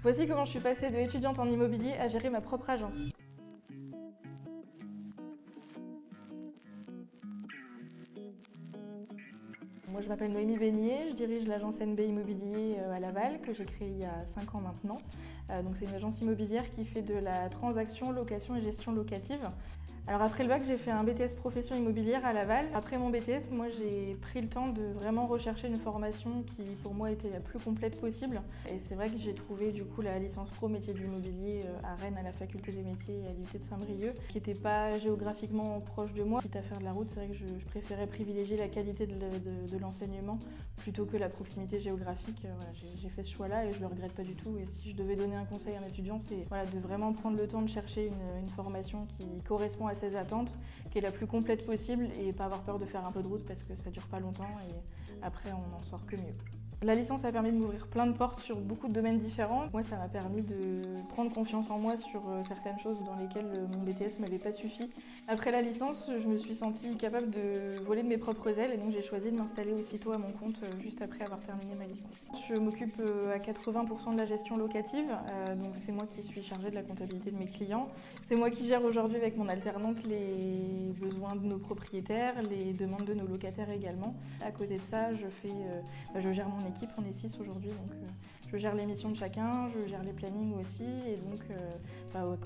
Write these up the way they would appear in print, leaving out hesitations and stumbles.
Voici comment je suis passée de étudiante en immobilier à gérer ma propre agence. Moi, je m'appelle Noémie Beignet, je dirige l'agence NB Immobilier à Laval, que j'ai créée il y a 5 ans maintenant. Donc c'est une agence immobilière qui fait de la transaction, location et gestion locative. Alors après le bac, j'ai fait un BTS profession immobilière à Laval. Après mon BTS, moi j'ai pris le temps de vraiment rechercher une formation qui pour moi était la plus complète possible. Et c'est vrai que j'ai trouvé du coup la licence pro métier de l'immobilier à Rennes à la faculté des métiers et à l'IUT de Saint-Brieuc, qui n'était pas géographiquement proche de moi. Quitte à faire de la route, c'est vrai que je préférais privilégier la qualité de l'enseignement plutôt que la proximité géographique. Voilà, j'ai fait ce choix-là et je le regrette pas du tout. Et si je devais donner un conseil à un étudiant, c'est voilà, de vraiment prendre le temps de chercher une formation qui correspond à ses attentes, qui est la plus complète possible et pas avoir peur de faire un peu de route parce que ça dure pas longtemps et après on n'en sort que mieux. La licence a permis de m'ouvrir plein de portes sur beaucoup de domaines différents. Moi, ça m'a permis de prendre confiance en moi sur certaines choses dans lesquelles mon BTS m'avait pas suffi. Après la licence, je me suis sentie capable de voler de mes propres ailes et donc j'ai choisi de m'installer aussitôt à mon compte juste après avoir terminé ma licence. Je m'occupe à 80% de la gestion locative, donc c'est moi qui suis chargée de la comptabilité de mes clients. C'est moi qui gère aujourd'hui avec mon alternante les besoins de nos propriétaires, les demandes de nos locataires également. À côté de ça, je gère mon équipe, on est 6 aujourd'hui, donc je gère les missions de chacun, je gère les plannings aussi et donc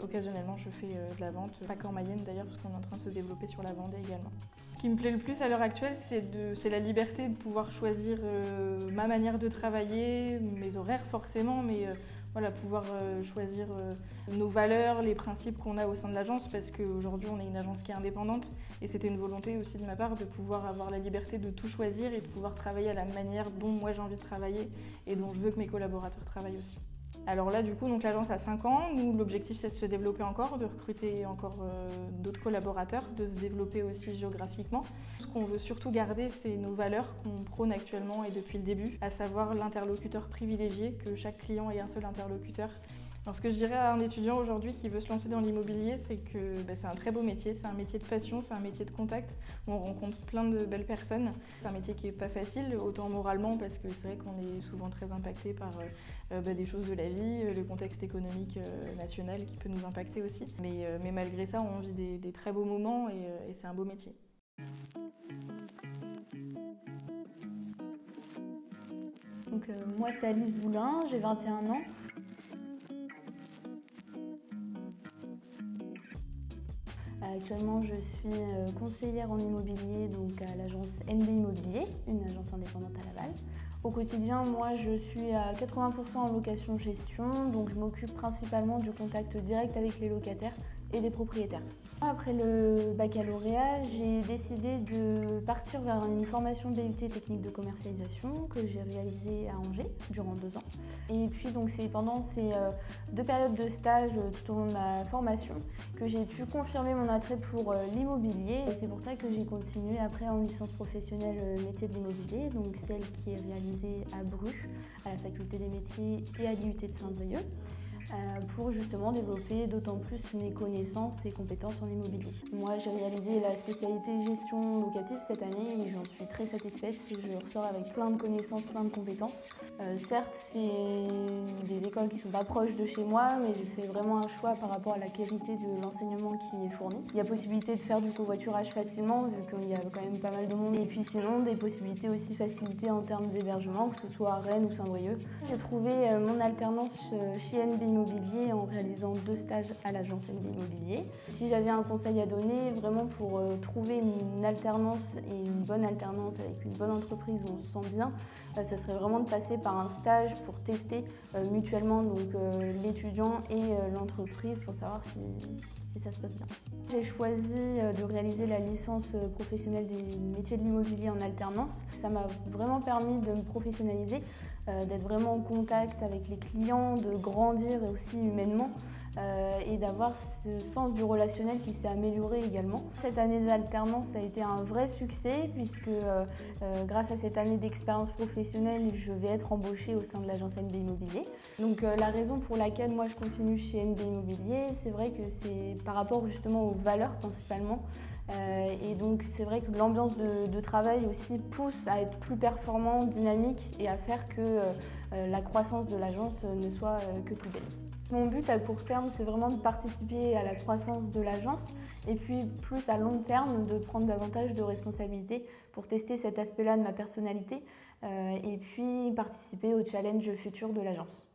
occasionnellement je fais de la vente, pas qu'en Mayenne d'ailleurs parce qu'on est en train de se développer sur la Vendée également. Ce qui me plaît le plus à l'heure actuelle, c'est la liberté de pouvoir choisir ma manière de travailler, mes horaires forcément, mais voilà, pouvoir choisir nos valeurs, les principes qu'on a au sein de l'agence parce qu'aujourd'hui on est une agence qui est indépendante et c'était une volonté aussi de ma part de pouvoir avoir la liberté de tout choisir et de pouvoir travailler à la manière dont moi j'ai envie de travailler et dont je veux que mes collaborateurs travaillent aussi. Alors là, du coup, donc l'agence a 5 ans. Nous, l'objectif, c'est de se développer encore, de recruter encore d'autres collaborateurs, de se développer aussi géographiquement. Ce qu'on veut surtout garder, c'est nos valeurs qu'on prône actuellement et depuis le début, à savoir l'interlocuteur privilégié, que chaque client ait un seul interlocuteur. Alors, ce que je dirais à un étudiant aujourd'hui qui veut se lancer dans l'immobilier, c'est que c'est un très beau métier, c'est un métier de passion, c'est un métier de contact, où on rencontre plein de belles personnes. C'est un métier qui n'est pas facile, autant moralement, parce que c'est vrai qu'on est souvent très impacté par des choses de la vie, le contexte économique national qui peut nous impacter aussi. Mais malgré ça, on vit des très beaux moments et c'est un beau métier. Donc, moi, c'est Alice Boulin, j'ai 21 ans. Actuellement, je suis conseillère en immobilier donc à l'agence NB Immobilier, une agence indépendante à Laval. Au quotidien, moi, je suis à 80% en location-gestion, donc je m'occupe principalement du contact direct avec les locataires et des propriétaires. Après le baccalauréat, j'ai décidé de partir vers une formation BUT technique de commercialisation que j'ai réalisée à Angers durant 2 ans. Et puis donc c'est pendant ces 2 périodes de stage tout au long de ma formation que j'ai pu confirmer mon attrait pour l'immobilier. Et c'est pour ça que j'ai continué après en licence professionnelle métier de l'immobilier, donc celle qui est réalisée à Bru, à la faculté des métiers et à l'IUT de Saint-Brieuc, pour justement développer d'autant plus mes connaissances et compétences en immobilier. Moi, j'ai réalisé la spécialité gestion locative cette année et j'en suis très satisfaite. Je ressors avec plein de connaissances, plein de compétences. Certes, c'est des écoles qui ne sont pas proches de chez moi, mais j'ai fait vraiment un choix par rapport à la qualité de l'enseignement qui est fourni. Il y a possibilité de faire du covoiturage facilement, vu qu'il y a quand même pas mal de monde. Et puis sinon, des possibilités aussi facilitées en termes d'hébergement, que ce soit à Rennes ou Saint-Brieuc. J'ai trouvé mon alternance chez NB Immobilier en réalisant 2 stages à l'agence NB Immobilier. Si j'avais un conseil à donner, vraiment pour trouver une alternance et une bonne alternance avec une bonne entreprise où on se sent bien, ça serait vraiment de passer par un stage pour tester mutuellement donc l'étudiant et l'entreprise pour savoir si ça se passe bien. J'ai choisi de réaliser la licence professionnelle des métiers de l'immobilier en alternance. Ça m'a vraiment permis de me professionnaliser, d'être vraiment en contact avec les clients, de grandir aussi humainement et d'avoir ce sens du relationnel qui s'est amélioré également. Cette année d'alternance a été un vrai succès puisque grâce à cette année d'expérience professionnelle, je vais être embauchée au sein de l'agence NB Immobilier. Donc la raison pour laquelle moi je continue chez NB Immobilier, c'est vrai que c'est par rapport justement aux valeurs principalement. Et donc c'est vrai que l'ambiance de travail aussi pousse à être plus performant, dynamique et à faire que la croissance de l'agence ne soit que plus belle. Mon but à court terme, c'est vraiment de participer à la croissance de l'agence et puis plus à long terme, de prendre davantage de responsabilités pour tester cet aspect-là de ma personnalité et puis participer au challenge futur de l'agence.